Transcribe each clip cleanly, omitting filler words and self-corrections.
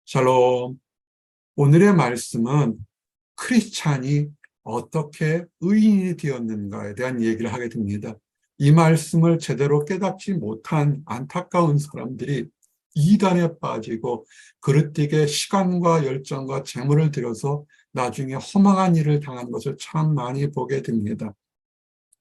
샬롬. 오늘의 말씀은 크리스찬이 어떻게 의인이 되었는가에 대한 얘기를 하게 됩니다. 이 말씀을 제대로 깨닫지 못한 안타까운 사람들이 이단에 빠지고 그릇되게 시간과 열정과 재물을 들여서 나중에 허망한 일을 당한 것을 참 많이 보게 됩니다.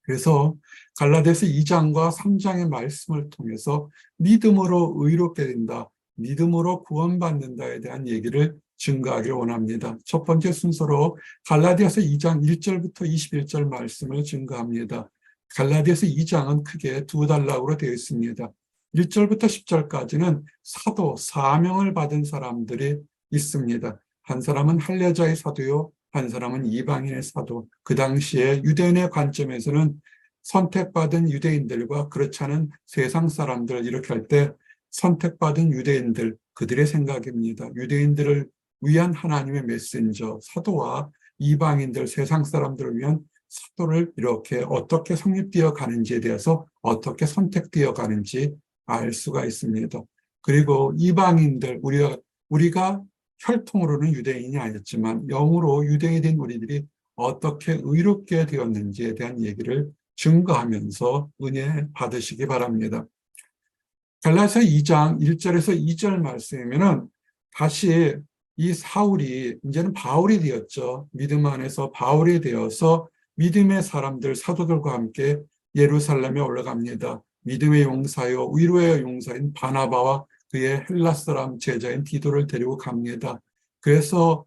그래서 갈라디아서 2장과 3장의 말씀을 통해서 믿음으로 의롭게 된다, 믿음으로 구원받는다에 대한 얘기를 증거하기를 원합니다. 첫 번째 순서로 갈라디아서 2장 1절부터 21절 말씀을 증거합니다. 갈라디아서 2장은 크게 두 단락으로 되어 있습니다. 1절부터 10절까지는 사도, 사명을 받은 사람들이 있습니다. 한 사람은 할례자의 사도요, 한 사람은 이방인의 사도. 그 당시에 유대인의 관점에서는 선택받은 유대인들과 그렇지 않은 세상 사람들, 이렇게 할 때 선택받은 유대인들, 그들의 생각입니다. 유대인들을 위한 하나님의 메신저, 사도와 이방인들, 세상 사람들을 위한 사도를 이렇게 어떻게 성립되어 가는지에 대해서 어떻게 선택되어 가는지 알 수가 있습니다. 그리고 이방인들, 우리가 혈통으로는 유대인이 아니었지만 영으로 유대인이 된 우리들이 어떻게 의롭게 되었는지에 대한 얘기를 증거하면서 은혜 받으시기 바랍니다. 갈라디아서 2장 1절에서 2절 말씀이면은 다시 이 사울이 이제는 바울이 되었죠. 믿음 안에서 바울이 되어서 믿음의 사람들, 사도들과 함께 예루살렘에 올라갑니다. 믿음의 용사요, 위로의 용사인 바나바와 그의 헬라 사람 제자인 디도를 데리고 갑니다. 그래서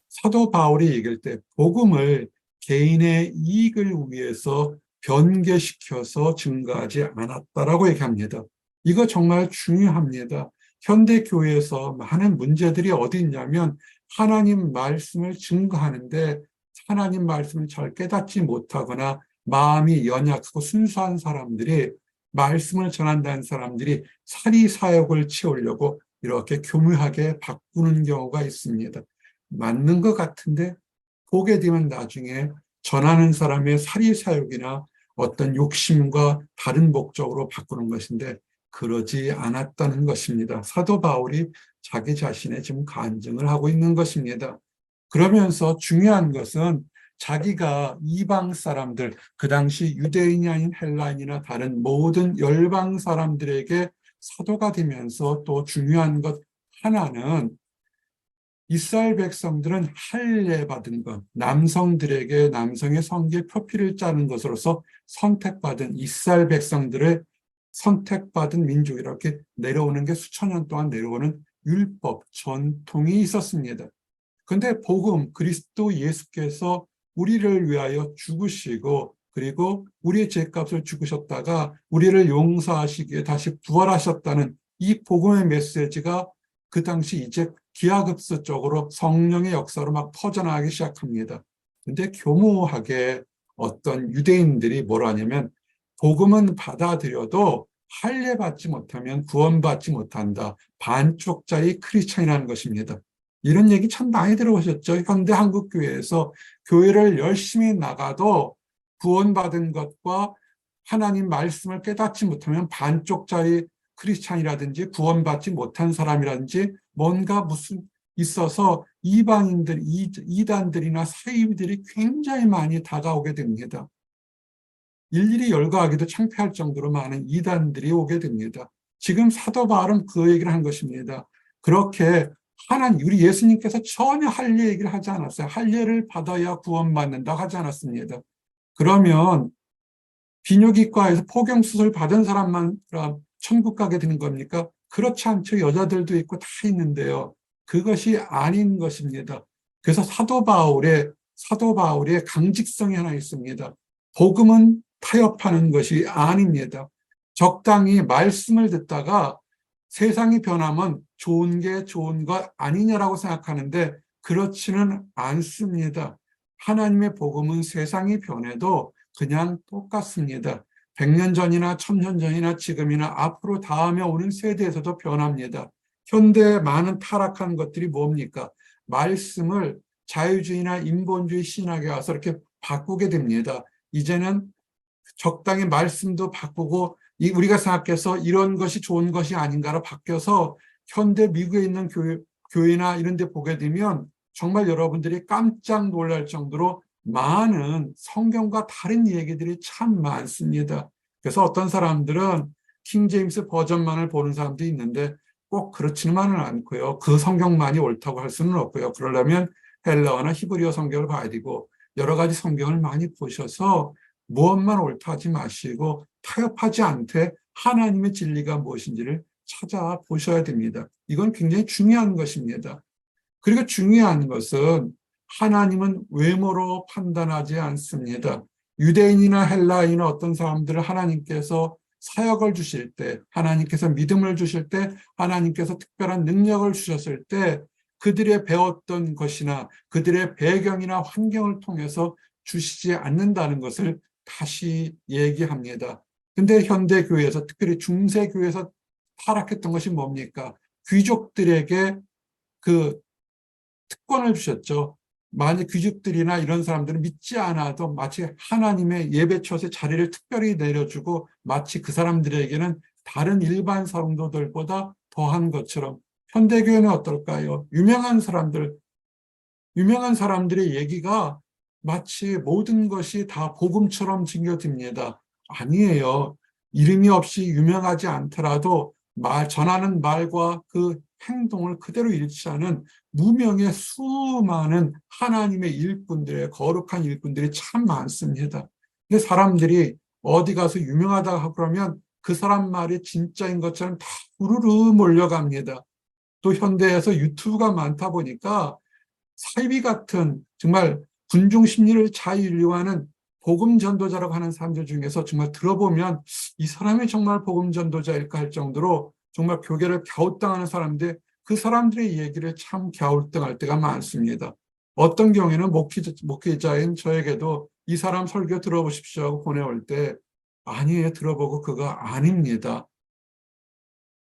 사도 바울이 얘기할 때 복음을 개인의 이익을 위해서 변개시켜서 증거하지 않았다라고 얘기합니다. 이거 정말 중요합니다. 현대 교회에서 많은 문제들이 어디 있냐면 하나님 말씀을 증거하는데 하나님 말씀을 잘 깨닫지 못하거나 마음이 연약하고 순수한 사람들이, 말씀을 전한다는 사람들이 사리사욕을 채우려고 이렇게 교묘하게 바꾸는 경우가 있습니다. 맞는 것 같은데 보게 되면 나중에 전하는 사람의 사리사욕이나 어떤 욕심과 다른 목적으로 바꾸는 것인데 그러지 않았다는 것입니다. 사도 바울이 자기 자신의 지금 간증을 하고 있는 것입니다. 그러면서 중요한 것은 자기가 이방 사람들, 그 당시 유대인이 아닌 헬라인이나 다른 모든 열방 사람들에게 사도가 되면서 또 중요한 것 하나는 이스라엘 백성들은 할례 받은 것, 남성들에게 남성의 성기에 표피를 짜는 것으로서 선택받은 이스라엘 백성들의 선택받은 민족, 이렇게 내려오는 게 수천 년 동안 내려오는 율법, 전통이 있었습니다. 그런데 복음, 그리스도 예수께서 우리를 위하여 죽으시고 그리고 우리의 죄값을 죽으셨다가 우리를 용서하시기에 다시 부활하셨다는 이 복음의 메시지가 그 당시 이제 기하급수적으로 성령의 역사로 막 퍼져나가기 시작합니다. 근데 교묘하게 어떤 유대인들이 뭐라 하냐면 복음은 받아들여도 할례 받지 못하면 구원받지 못한다. 반쪽짜리 크리스찬이라는 것입니다. 이런 얘기 참 많이 들어보셨죠? 현대 한국교회에서 교회를 열심히 나가도 구원받은 것과 하나님 말씀을 깨닫지 못하면 반쪽짜리 크리스찬이라든지 구원받지 못한 사람이라든지 뭔가 무슨 있어서 이방인들, 이단들이나 사이비들이 굉장히 많이 다가오게 됩니다. 일일이 열거하기도 창피할 정도로 많은 이단들이 오게 됩니다. 지금 사도 바울은 그 얘기를 한 것입니다. 그렇게 우리 예수님께서 전혀 할례 얘기를 하지 않았어요. 할례를 받아야 구원받는다 하지 않았습니다. 그러면 비뇨기과에서 포경수술 받은 사람만 천국 가게 되는 겁니까? 그렇지 않죠. 여자들도 있고 다 있는데요. 그것이 아닌 것입니다. 그래서 사도 바울의 강직성이 하나 있습니다. 복음은 타협하는 것이 아닙니다. 적당히 말씀을 듣다가 세상이 변하면 좋은 게 좋은 것 아니냐라고 생각하는데 그렇지는 않습니다. 하나님의 복음은 세상이 변해도 그냥 똑같습니다. 100년 전이나 1000년 전이나 지금이나 앞으로 다음에 오는 세대에서도 변합니다. 현대의 많은 타락한 것들이 뭡니까? 말씀을 자유주의나 인본주의 신학에 와서 이렇게 바꾸게 됩니다. 이제는 적당히 말씀도 바꾸고 우리가 생각해서 이런 것이 좋은 것이 아닌가로 바뀌어서 현대 미국에 있는 교회나 이런 데 보게 되면 정말 여러분들이 깜짝 놀랄 정도로 많은 성경과 다른 얘기들이 참 많습니다. 그래서 어떤 사람들은 킹제임스 버전만을 보는 사람도 있는데 꼭 그렇지만은 않고요. 그 성경만이 옳다고 할 수는 없고요. 그러려면 헬라어나 히브리어 성경을 봐야 되고 여러 가지 성경을 많이 보셔서 무엇만 옳다 하지 마시고 타협하지 않되 하나님의 진리가 무엇인지를 찾아보셔야 됩니다. 이건 굉장히 중요한 것입니다. 그리고 중요한 것은 하나님은 외모로 판단하지 않습니다. 유대인이나 헬라인이나 어떤 사람들을 하나님께서 사역을 주실 때, 하나님께서 믿음을 주실 때, 하나님께서 특별한 능력을 주셨을 때 그들의 배웠던 것이나 그들의 배경이나 환경을 통해서 주시지 않는다는 것을 다시 얘기합니다. 근데 현대교회에서, 특별히 중세교회에서 타락했던 것이 뭡니까? 귀족들에게 그 특권을 주셨죠. 만약 귀족들이나 이런 사람들은 믿지 않아도 마치 하나님의 예배처의 자리를 특별히 내려주고 마치 그 사람들에게는 다른 일반 성도들보다 더한 것처럼 현대교회는 어떨까요? 유명한 사람들의 얘기가 마치 모든 것이 다 복음처럼 증거됩니다. 아니에요. 이름이 없이 유명하지 않더라도 전하는 말과 그 행동을 그대로 일치하는 무명의 수많은 하나님의 일꾼들의 거룩한 일꾼들이 참 많습니다. 근데 사람들이 어디 가서 유명하다 하고 그러면 그 사람 말이 진짜인 것처럼 다 우르르 몰려갑니다. 또 현대에서 유튜브가 많다 보니까 사이비 같은 정말 군중 심리를 잘 인류하는 복음 전도자라고 하는 사람들 중에서 정말 들어보면 이 사람이 정말 복음 전도자일까 할 정도로 정말 교계를 갸우뚱하는 사람인데 그 사람들의 얘기를 참 갸우뚱할 때가 많습니다. 어떤 경우에는 목회자인 저에게도 이 사람 설교 들어보십시오 하고 보내올 때 아니에요, 들어보고 그거 아닙니다.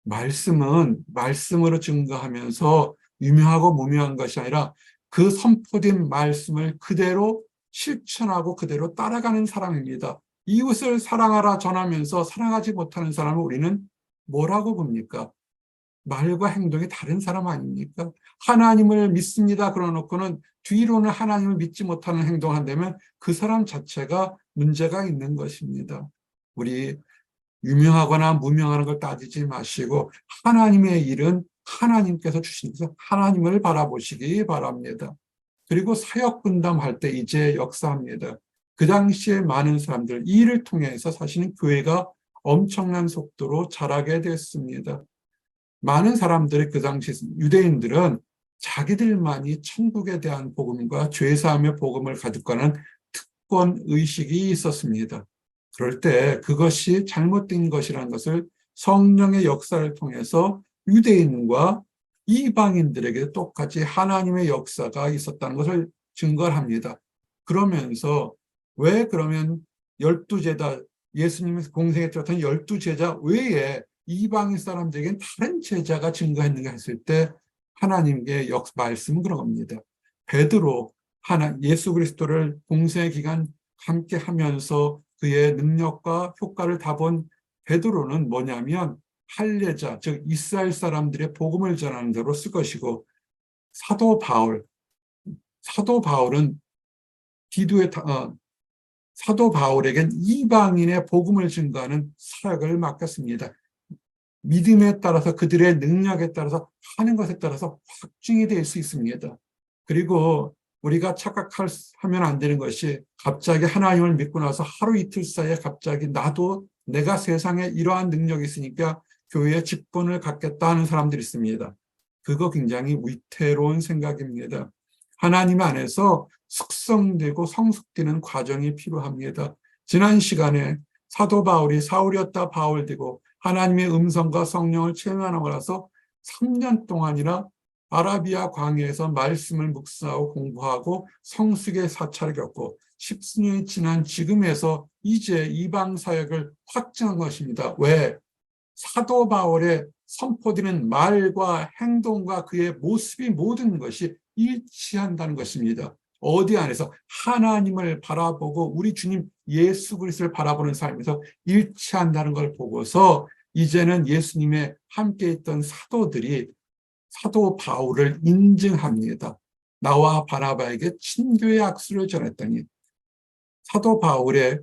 말씀은 말씀으로 증거하면서 유명하고 무명한 것이 아니라 그 선포된 말씀을 그대로 실천하고 그대로 따라가는 사람입니다. 이웃을 사랑하라 전하면서 사랑하지 못하는 사람을 우리는 뭐라고 봅니까? 말과 행동이 다른 사람 아닙니까? 하나님을 믿습니다 그러놓고는 뒤로는 하나님을 믿지 못하는 행동을 한다면 그 사람 자체가 문제가 있는 것입니다. 우리 유명하거나 무명하는 걸 따지지 마시고 하나님의 일은 하나님께서 주시면서 하나님을 바라보시기 바랍니다. 그리고 사역 분담할 때 이제 역사합니다. 그 당시에 많은 사람들, 이 일을 통해서 사실은 교회가 엄청난 속도로 자라게 됐습니다. 많은 사람들이 그 당시 유대인들은 자기들만이 천국에 대한 복음과 죄사함의 복음을 가지고 가는 특권 의식이 있었습니다. 그럴 때 그것이 잘못된 것이라는 것을 성령의 역사를 통해서 유대인과 이방인들에게 똑같이 하나님의 역사가 있었다는 것을 증거를 합니다. 그러면서 왜 그러면 12제자, 예수님의 공생에 들었던 12제자 외에 이방인 사람들에게는 다른 제자가 증거했는가 했을 때 하나님의 말씀은 그런 겁니다. 베드로, 예수 그리스도를 공생의 기간 함께 하면서 그의 능력과 효과를 다 본 베드로는 뭐냐면 할례자, 즉 이스라엘 사람들의 복음을 전하는 대로 쓸 것이고 사도 바울은 사도 바울에겐 이방인의 복음을 증거하는 사역을 맡겼습니다. 믿음에 따라서 그들의 능력에 따라서 하는 것에 따라서 확증이 될 수 있습니다. 그리고 우리가 착각하면 안 되는 것이 갑자기 하나님을 믿고 나서 하루 이틀 사이에 갑자기 나도 내가 세상에 이러한 능력이 있으니까 교회에 직분을 갖겠다 하는 사람들이 있습니다. 그거 굉장히 위태로운 생각입니다. 하나님 안에서 숙성되고 성숙되는 과정이 필요합니다. 지난 시간에 사도 바울이 사울이었다 바울 되고 하나님의 음성과 성령을 체험하고 나서 3년 동안이나 아라비아 광야에서 말씀을 묵상하고 공부하고 성숙의 사찰을 겪고 10수년이 지난 지금에서 이제 이방 사역을 확증한 것입니다. 왜? 사도 바울의 선포되는 말과 행동과 그의 모습이 모든 것이 일치한다는 것입니다. 어디 안에서 하나님을 바라보고 우리 주님 예수 그리스도를 바라보는 삶에서 일치한다는 걸 보고서 이제는 예수님의 함께 있던 사도 바울을 인증합니다. 나와 바나바에게 친교의 악수를 전했더니 사도 바울의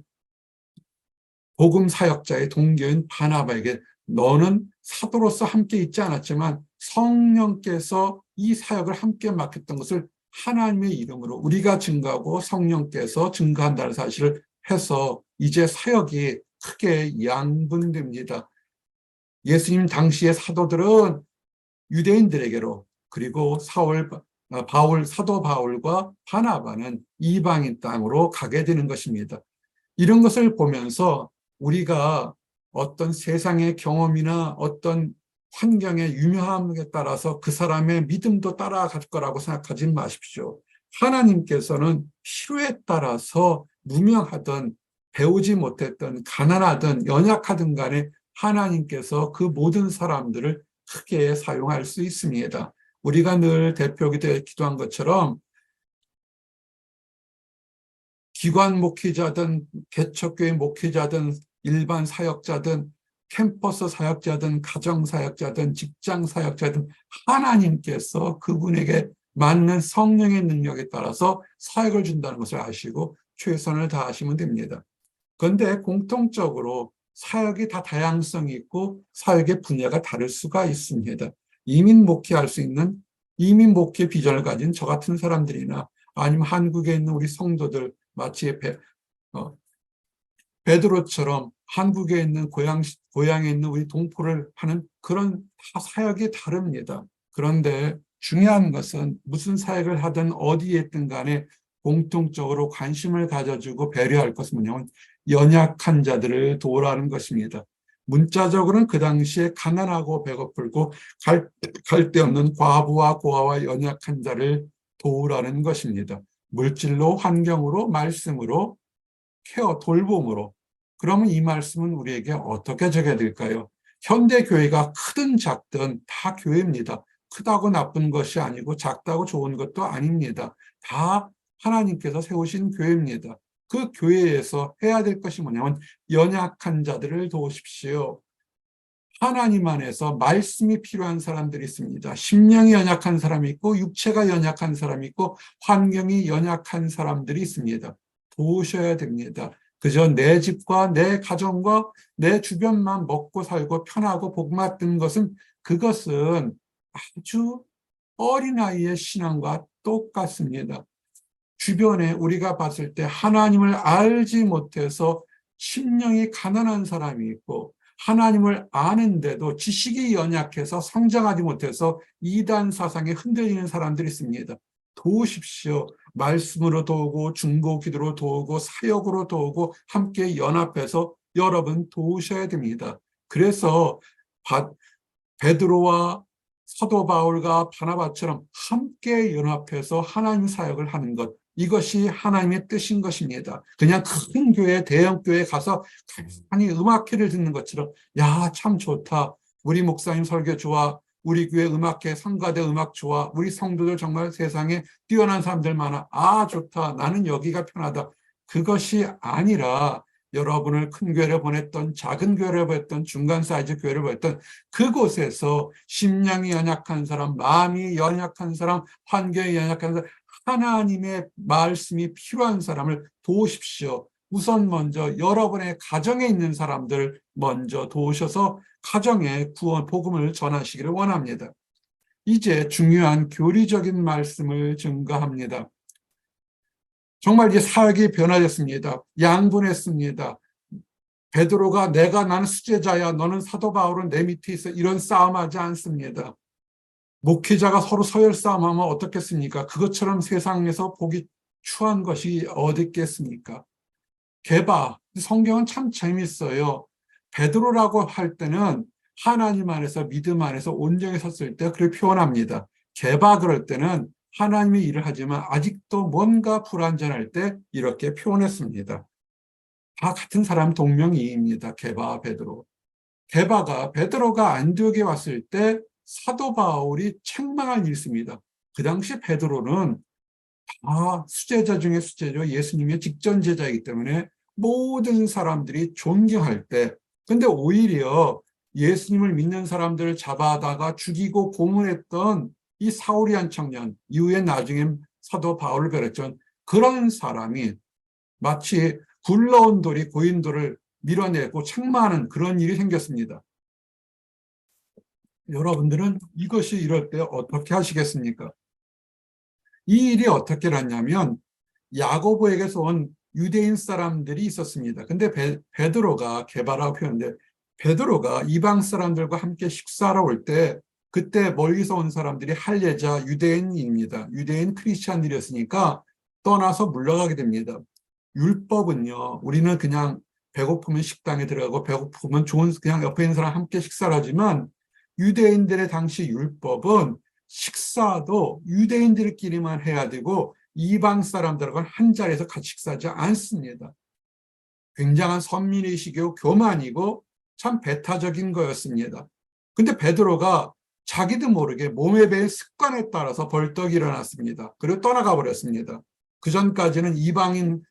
복음 사역자의 동기인 바나바에게 너는 사도로서 함께 있지 않았지만 성령께서 이 사역을 함께 맡겼던 것을 하나님의 이름으로 우리가 증거하고 성령께서 증거한다는 사실을 해서 이제 사역이 크게 양분됩니다. 예수님 당시의 사도들은 유대인들에게로, 그리고 사도 바울과 바나바는 이방인 땅으로 가게 되는 것입니다. 이런 것을 보면서 우리가 어떤 세상의 경험이나 어떤 환경의 유명함에 따라서 그 사람의 믿음도 따라갈 거라고 생각하지 마십시오. 하나님께서는 필요에 따라서 무명하든 배우지 못했던 가난하든 연약하든 간에 하나님께서 그 모든 사람들을 크게 사용할 수 있습니다. 우리가 늘 기도한 것처럼 기관 목회자든 개척교회 목회자든 일반 사역자든 캠퍼스 사역자든 가정 사역자든 직장 사역자든 하나님께서 그분에게 맞는 성령의 능력에 따라서 사역을 준다는 것을 아시고 최선을 다하시면 됩니다. 그런데 공통적으로 사역이 다 다양성이 있고 사역의 분야가 다를 수가 있습니다. 이민 목회할 수 있는 이민 목회 비전을 가진 저 같은 사람들이나 아니면 한국에 있는 우리 성도들, 마치 베드로처럼 한국에 있는 고향에 있는 우리 동포를 하는 그런 사역이 다릅니다. 그런데 중요한 것은 무슨 사역을 하든 어디에 있든 간에 공통적으로 관심을 가져주고 배려할 것은 뭐냐면 연약한 자들을 도우라는 것입니다. 문자적으로는 그 당시에 가난하고 배고플고 갈 데 없는 과부와 고아와 연약한 자를 도우라는 것입니다. 물질로, 환경으로, 말씀으로, 돌봄으로. 그러면 이 말씀은 우리에게 어떻게 적용이 될까요? 현대 교회가 크든 작든 다 교회입니다. 크다고 나쁜 것이 아니고 작다고 좋은 것도 아닙니다. 다 하나님께서 세우신 교회입니다. 그 교회에서 해야 될 것이 뭐냐면 연약한 자들을 도우십시오. 하나님 안에서 말씀이 필요한 사람들이 있습니다. 심령이 연약한 사람이 있고 육체가 연약한 사람이 있고 환경이 연약한 사람들이 있습니다. 도우셔야 됩니다. 그저 내 집과 내 가정과 내 주변만 먹고 살고 편하고 복 받는 그것은 아주 어린아이의 신앙과 똑같습니다. 주변에 우리가 봤을 때 하나님을 알지 못해서 심령이 가난한 사람이 있고 하나님을 아는데도 지식이 연약해서 성장하지 못해서 이단 사상에 흔들리는 사람들이 있습니다. 도우십시오. 말씀으로 도우고 중보 기도로 도우고 사역으로 도우고 함께 연합해서 여러분 도우셔야 됩니다. 그래서 베드로와 사도 바울과 바나바처럼 함께 연합해서 하나님 사역을 하는 것, 이것이 하나님의 뜻인 것입니다. 그냥 큰 교회, 대형 교회에 가서 가만히 음악회를 듣는 것처럼 야, 참 좋다. 우리 목사님 설교 좋아. 우리 교회 음악회, 성가대 음악 좋아. 우리 성도들 정말 세상에 뛰어난 사람들 많아. 아, 좋다. 나는 여기가 편하다. 그것이 아니라 여러분을 큰 교회를 보냈던 작은 교회를 보냈던 중간 사이즈 교회를 보냈던 그곳에서 심령이 연약한 사람, 마음이 연약한 사람, 환경이 연약한 사람, 하나님의 말씀이 필요한 사람을 도우십시오. 우선 먼저 여러분의 가정에 있는 사람들 먼저 도우셔서 가정에 구원, 복음을 전하시기를 원합니다. 이제 중요한 교리적인 말씀을 증거합니다. 정말 이제 사역이 변화됐습니다. 양분했습니다. 베드로가 나는 수제자야, 너는 사도 바울은 내 밑에 있어, 이런 싸움하지 않습니다. 목회자가 서로 서열 싸움하면 어떻겠습니까? 그것처럼 세상에서 보기 추한 것이 어디 있겠습니까? 성경은 참 재밌어요. 베드로라고 할 때는 하나님 안에서 믿음 안에서 온전히 섰을 때 그렇게 표현합니다. 그럴 때는 하나님의 일을 하지만 아직도 뭔가 불완전할 때 이렇게 표현했습니다. 다 같은 사람 동명이인입니다. 베드로. 베드로가 안디옥에 왔을 때 사도 바울이 책망을 읽습니다. 그 당시 베드로는 다 수제자 중에 수제자, 예수님의 직전 제자이기 때문에 모든 사람들이 존경할 때, 근데 오히려 예수님을 믿는 사람들을 잡아다가 죽이고 고문했던 이 사울이란 청년, 이후에 나중에 사도 바울을 벼렸던 그런 사람이 마치 굴러온 돌이 고인돌을 밀어내고 책망하는 그런 일이 생겼습니다. 여러분들은 이것이 이럴 때 어떻게 하시겠습니까? 이 일이 어떻게 났냐면 야고보에게서 온 유대인 사람들이 있었습니다. 근데 베드로가 개바라고 표현돼 베드로가 이방 사람들과 함께 식사하러 올 때 그때 멀리서 온 사람들이 할례자 유대인입니다. 유대인 크리스찬들이었으니까 떠나서 물러가게 됩니다. 율법은요, 우리는 그냥 배고프면 식당에 들어가고 배고프면 좋은 그냥 옆에 있는 사람 함께 식사를 하지만 유대인들의 당시 율법은 식사도 유대인들끼리만 해야 되고 이방 사람들하고는 한 자리에서 같이 식사하지 않습니다. 굉장한 선민의식이고 교만이고 참 배타적인 거였습니다. 근데 베드로가 자기도 모르게 몸에 배인 습관에 따라서 벌떡 일어났습니다. 그리고 떠나가 버렸습니다. 그 전까지는 이방인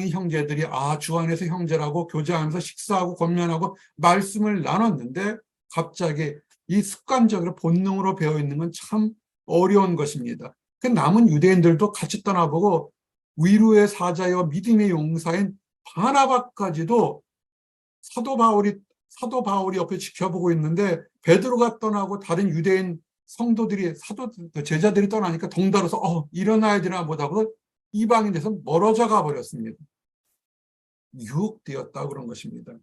형제들이 주 안에서 형제라고 교제하면서 식사하고 권면하고 말씀을 나눴는데 갑자기 이 습관적으로 본능으로 배어 있는 건 참 어려운 것입니다. 그 남은 유대인들도 같이 떠나보고 위로의 사자여 믿음의 용사인 바나바까지도 사도 바울이 옆에 지켜보고 있는데 베드로가 떠나고 다른 유대인 성도들이 제자들이 떠나니까 덩달아서 일어나야 되나 보다고 이방인 돼서 멀어져 가버렸습니다. 유혹되었다 그런 것입니다.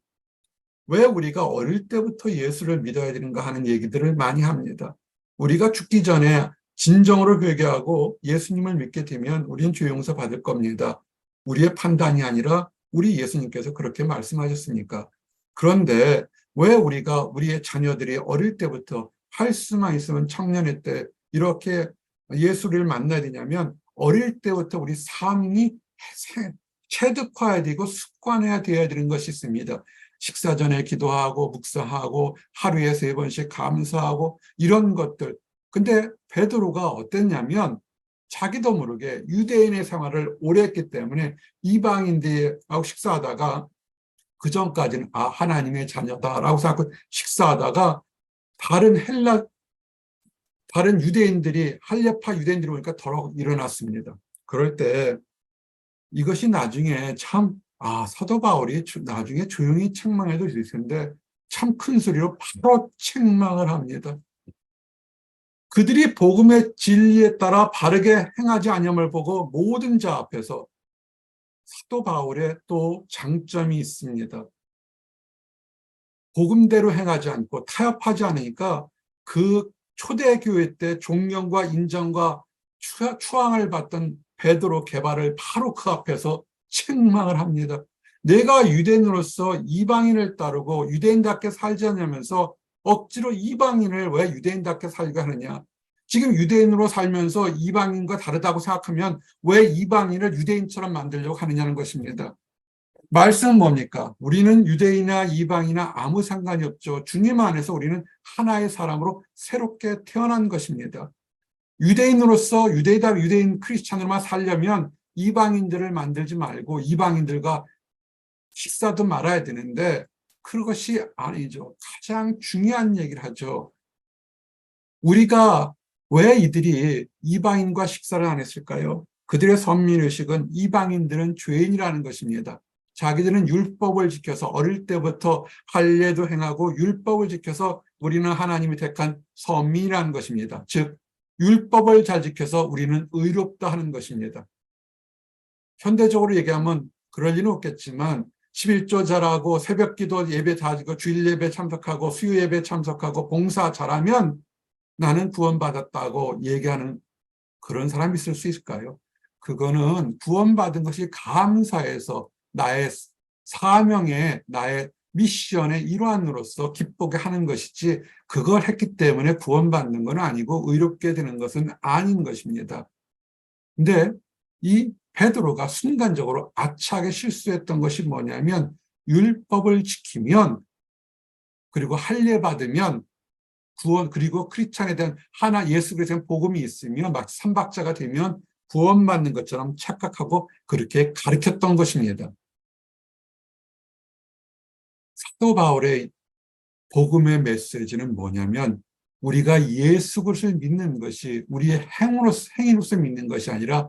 왜 우리가 어릴 때부터 예수를 믿어야 되는가 하는 얘기들을 많이 합니다. 우리가 죽기 전에 진정으로 회개하고 예수님을 믿게 되면 우리는 죄 용서 받을 겁니다. 우리의 판단이 아니라 우리 예수님께서 그렇게 말씀하셨으니까. 그런데 왜 우리가 우리의 자녀들이 어릴 때부터 할 수만 있으면 청년의 때 이렇게 예수를 만나야 되냐면 어릴 때부터 우리 삶이 체득화해야 되고 습관해야 되어야 되는 것이 있습니다. 식사 전에 기도하고 묵상하고 하루에 3번씩 감사하고 이런 것들. 근데 베드로가 어땠냐면 자기도 모르게 유대인의 생활을 오래 했기 때문에 이방인들하고 식사하다가 그 전까지는 하나님의 자녀다라고 생각하고 식사하다가 다른 유대인들이 할례파 유대인들이 오니까 더러 일어났습니다. 그럴 때 이것이 나중에 참 사도 바울이 나중에 조용히 책망해도 있을 텐데 참 큰 소리로 바로 책망을 합니다. 그들이 복음의 진리에 따라 바르게 행하지 않음을 보고 모든 자 앞에서 사도 바울의 또 장점이 있습니다. 복음대로 행하지 않고 타협하지 않으니까 그 초대교회 때 존경과 인정과 추앙을 받던 베드로 게바를 바로 그 앞에서 책망을 합니다. 내가 유대인으로서 이방인을 따르고 유대인답게 살지 않으면서 억지로 이방인을 왜 유대인답게 살게 하느냐. 지금 유대인으로 살면서 이방인과 다르다고 생각하면 왜 이방인을 유대인처럼 만들려고 하느냐는 것입니다. 말씀은 뭡니까? 우리는 유대인이나 이방이나 아무 상관이 없죠. 주님 안에서 우리는 하나의 사람으로 새롭게 태어난 것입니다. 유대인으로서 유대인 크리스찬으로만 살려면 이방인들을 만들지 말고 이방인들과 식사도 말아야 되는데 그것이 아니죠. 가장 중요한 얘기를 하죠. 우리가 왜 이들이 이방인과 식사를 안 했을까요? 그들의 선민의식은 이방인들은 죄인이라는 것입니다. 자기들은 율법을 지켜서 어릴 때부터 할례도 행하고 율법을 지켜서 우리는 하나님이 택한 선민이라는 것입니다. 즉 율법을 잘 지켜서 우리는 의롭다 하는 것입니다. 현대적으로 얘기하면 그럴 리는 없겠지만 11조 잘하고 새벽기도 예배 다지고 주일 예배 참석하고 수요 예배 참석하고 봉사 잘하면 나는 구원받았다고 얘기하는 그런 사람이 있을 수 있을까요? 그거는 구원받은 것이 감사해서 나의 사명의 나의 미션의 일환으로서 기쁘게 하는 것이지 그걸 했기 때문에 구원받는 건 아니고 의롭게 되는 것은 아닌 것입니다. 근데 이 베드로가 순간적으로 아차하게 실수했던 것이 뭐냐면 율법을 지키면 그리고 할례 받으면 구원 그리고 크리스찬에 대한 예수 그리스도의 복음이 있으면 마치 삼박자가 되면 구원받는 것처럼 착각하고 그렇게 가르쳤던 것입니다. 사도 바울의 복음의 메시지는 뭐냐면 우리가 예수 그리스도를 믿는 것이 우리의 행위로서 믿는 것이 아니라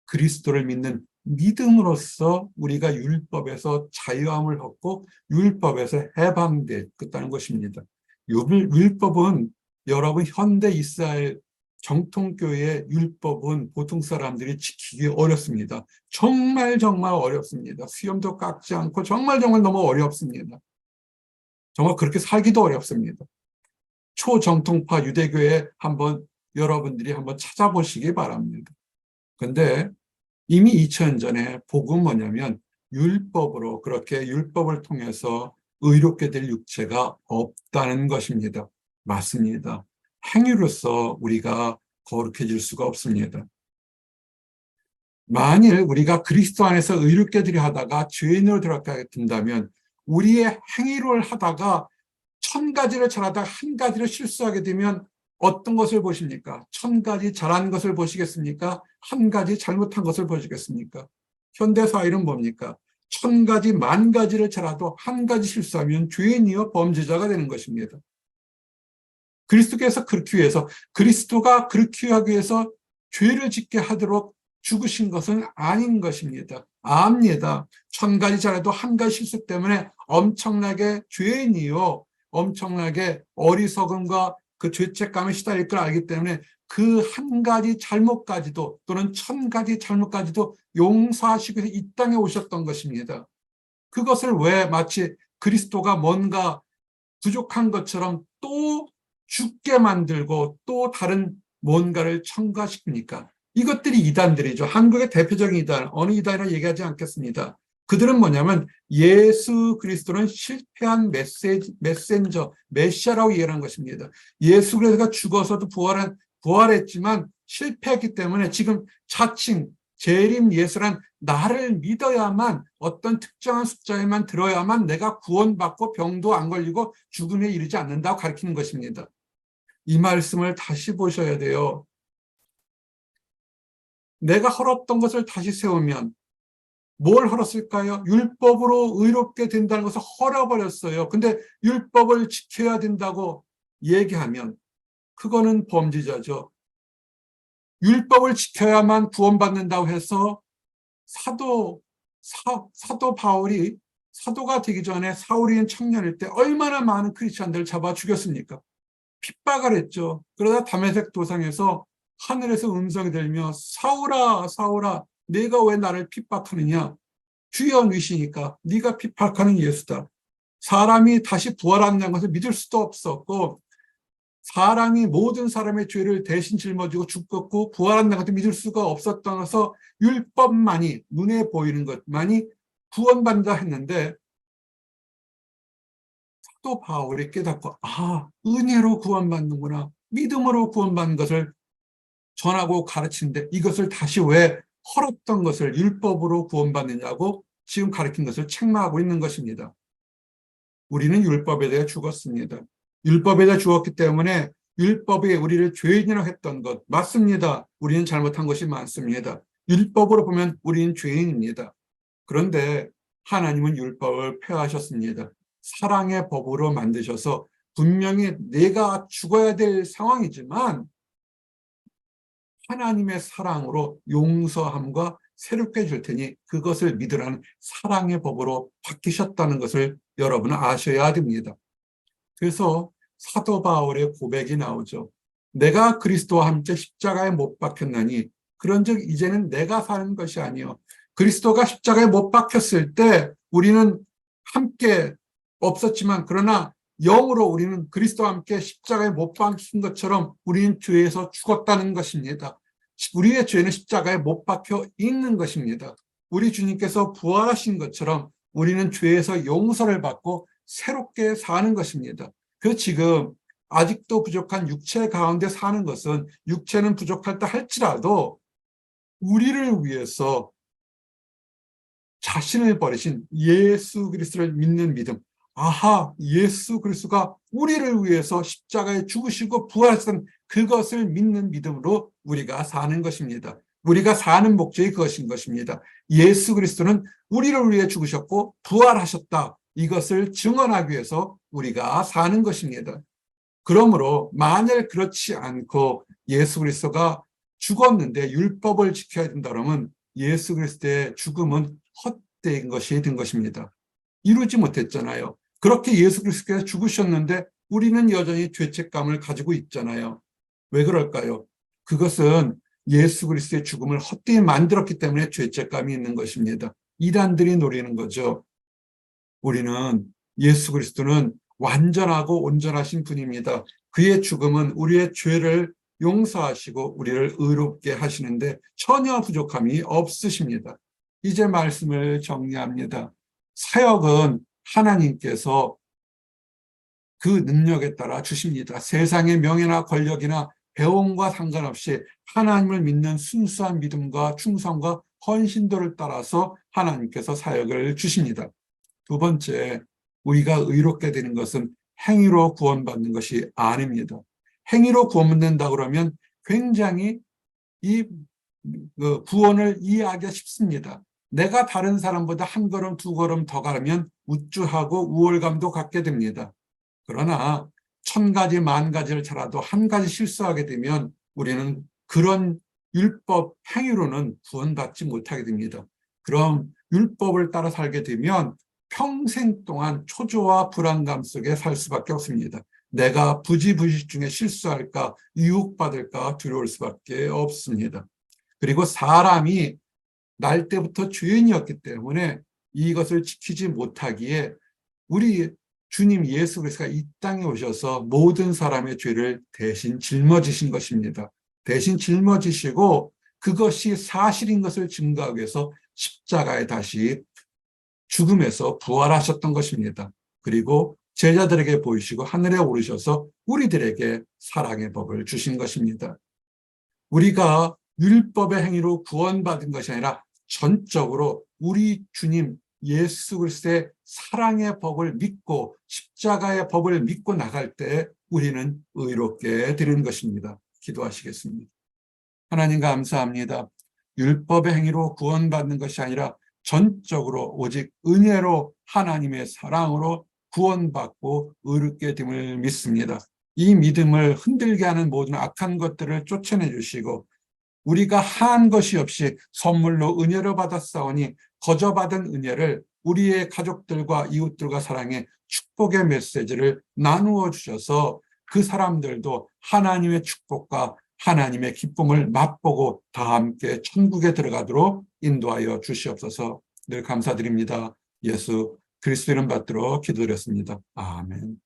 그리스도를 믿는 믿음으로써 우리가 율법에서 자유함을 얻고 율법에서 해방됐다는 것입니다. 율법은 여러분 현대 이스라엘 정통교회의 율법은 보통 사람들이 지키기 어렵습니다. 정말 어렵습니다. 수염도 깎지 않고 정말 너무 어렵습니다. 정말 그렇게 살기도 어렵습니다. 초정통파 유대교회 여러분들이 한번 찾아보시기 바랍니다. 그런데 이미 2000년 전에 복음은 뭐냐면 율법으로 그렇게 율법을 통해서 의롭게 될 육체가 없다는 것입니다. 맞습니다. 행위로서 우리가 거룩해질 수가 없습니다. 만일 우리가 그리스도 안에서 의롭게 되려 하다가 죄인으로 들어가게 된다면 우리의 행위를 하다가 1000가지를 잘하다가 한 가지를 실수하게 되면 어떤 것을 보십니까? 1000가지 잘한 것을 보시겠습니까? 한 가지 잘못한 것을 보시겠습니까? 현대사회는 뭡니까? 1000가지, 10,000가지를 잘하도 한 가지 실수하면 죄인이요 범죄자가 되는 것입니다. 그리스도께서 그렇게 위해서 그리스도가 그렇게 하기 위해서 죄를 짓게 하도록 죽으신 것은 아닌 것입니다. 압니다. 1000가지 잘해도 한 가지 실수 때문에 엄청나게 죄인이요 엄청나게 어리석음과 그 죄책감에 시달릴 걸 알기 때문에 그 한 가지 잘못까지도 또는 1000가지 잘못까지도 용서하시기 위해서 이 땅에 오셨던 것입니다. 그것을 왜 마치 그리스도가 뭔가 부족한 것처럼 또 죽게 만들고 또 다른 뭔가를 첨가시킵니까? 이것들이 이단들이죠. 한국의 대표적인 이단, 어느 이단이라 얘기하지 않겠습니다. 그들은 뭐냐면 예수 그리스도는 실패한 메신저, 메시아라고 얘기하는 것입니다. 예수 그리스도가 죽어서도 부활했지만 실패했기 때문에 지금 자칭 재림 예수란 나를 믿어야만 어떤 특정한 숫자에만 들어야만 내가 구원받고 병도 안 걸리고 죽음에 이르지 않는다고 가르치는 것입니다. 이 말씀을 다시 보셔야 돼요. 내가 헐었던 것을 다시 세우면 뭘 헐었을까요? 율법으로 의롭게 된다는 것을 헐어버렸어요. 근데 율법을 지켜야 된다고 얘기하면 그거는 범죄자죠. 율법을 지켜야만 구원받는다고 해서 사도 바울이 사도가 되기 전에 사울이는 청년일 때 얼마나 많은 크리스찬들을 잡아 죽였습니까? 핍박을 했죠. 그러다 다메섹 도상에서 하늘에서 음성이 들며 사울아 사울아 네가 왜 나를 핍박하느냐? 주여 누이시니까 네가 핍박하는 예수다. 사람이 다시 부활한다는 것을 믿을 수도 없었고 사람이 모든 사람의 죄를 대신 짊어지고 죽었고 부활한다는 것을 믿을 수가 없었던 것서 율법만이 눈에 보이는 것만이 구원받는다 했는데 또 바울이 깨닫고 은혜로 구원받는구나. 믿음으로 구원받는 것을 전하고 가르치는데 이것을 다시 왜 헐었던 것을 율법으로 구원받느냐고 지금 가르친 것을 책망하고 있는 것입니다. 우리는 율법에 대해 죽었습니다. 율법에 대해 죽었기 때문에 율법이 우리를 죄인이라고 했던 것 맞습니다. 우리는 잘못한 것이 많습니다. 율법으로 보면 우리는 죄인입니다. 그런데 하나님은 율법을 폐하셨습니다. 사랑의 법으로 만드셔서 분명히 내가 죽어야 될 상황이지만 하나님의 사랑으로 용서함과 새롭게 해줄 테니 그것을 믿으라는 사랑의 법으로 바뀌셨다는 것을 여러분은 아셔야 됩니다. 그래서 사도 바울의 고백이 나오죠. 내가 그리스도와 함께 십자가에 못 박혔나니 그런즉 이제는 내가 사는 것이 아니요 그리스도가 십자가에 못 박혔을 때 우리는 함께 없었지만 그러나 영으로 우리는 그리스도와 함께 십자가에 못 박힌 것처럼 우리는 죄에서 죽었다는 것입니다. 우리의 죄는 십자가에 못 박혀 있는 것입니다. 우리 주님께서 부활하신 것처럼 우리는 죄에서 용서를 받고 새롭게 사는 것입니다. 그 지금 아직도 부족한 육체 가운데 사는 것은 육체는 부족하다 할지라도 우리를 위해서 자신을 버리신 예수 그리스도를 믿는 믿음. 예수 그리스도가 우리를 위해서 십자가에 죽으시고 부활하셨던 그것을 믿는 믿음으로 우리가 사는 것입니다. 우리가 사는 목적이 그것인 것입니다. 예수 그리스도는 우리를 위해 죽으셨고 부활하셨다. 이것을 증언하기 위해서 우리가 사는 것입니다. 그러므로 만일 그렇지 않고 예수 그리스도가 죽었는데 율법을 지켜야 된다 그러면 예수 그리스도의 죽음은 헛된 것이 된 것입니다. 이루지 못했잖아요. 그렇게 예수 그리스도께서 죽으셨는데 우리는 여전히 죄책감을 가지고 있잖아요. 왜 그럴까요? 그것은 예수 그리스도의 죽음을 헛되이 만들었기 때문에 죄책감이 있는 것입니다. 이단들이 노리는 거죠. 우리는 예수 그리스도는 완전하고 온전하신 분입니다. 그의 죽음은 우리의 죄를 용서하시고 우리를 의롭게 하시는데 전혀 부족함이 없으십니다. 이제 말씀을 정리합니다. 사역은 하나님께서 그 능력에 따라 주십니다. 세상의 명예나 권력이나 배움과 상관없이 하나님을 믿는 순수한 믿음과 충성과 헌신도를 따라서 하나님께서 사역을 주십니다. 두 번째, 우리가 의롭게 되는 것은 행위로 구원받는 것이 아닙니다. 행위로 구원받는다 그러면 굉장히 이 구원을 이해하기가 쉽습니다. 내가 다른 사람보다 한 걸음 두 걸음 더 가면 우쭐하고 우월감도 갖게 됩니다. 그러나 천 가지 만 가지를 잘라도 한 가지 실수하게 되면 우리는 그런 율법 행위로는 구원받지 못하게 됩니다. 그럼 율법을 따라 살게 되면 평생 동안 초조와 불안감 속에 살 수밖에 없습니다. 내가 부지부식 중에 실수할까, 유혹받을까 두려울 수밖에 없습니다. 그리고 사람이 날 때부터 죄인이었기 때문에 이것을 지키지 못하기에 우리 주님 예수 그리스도가 이 땅에 오셔서 모든 사람의 죄를 대신 짊어지신 것입니다. 대신 짊어지시고 그것이 사실인 것을 증거하기 위해서 십자가에 다시 죽음에서 부활하셨던 것입니다. 그리고 제자들에게 보이시고 하늘에 오르셔서 우리들에게 사랑의 법을 주신 것입니다. 우리가 율법의 행위로 구원받은 것이 아니라 전적으로 우리 주님 예수 그리스도의 사랑의 법을 믿고 십자가의 법을 믿고 나갈 때 우리는 의롭게 되는 것입니다. 기도하시겠습니다. 하나님 감사합니다. 율법의 행위로 구원받는 것이 아니라 전적으로 오직 은혜로 하나님의 사랑으로 구원받고 의롭게 됨을 믿습니다. 이 믿음을 흔들게 하는 모든 악한 것들을 쫓아내 주시고 우리가 한 것이 없이 선물로 은혜를 받았사오니 거저받은 은혜를 우리의 가족들과 이웃들과 사랑해 축복의 메시지를 나누어 주셔서 그 사람들도 하나님의 축복과 하나님의 기쁨을 맛보고 다 함께 천국에 들어가도록 인도하여 주시옵소서. 늘 감사드립니다. 예수 그리스도 이름 받들어 기도드렸습니다. 아멘.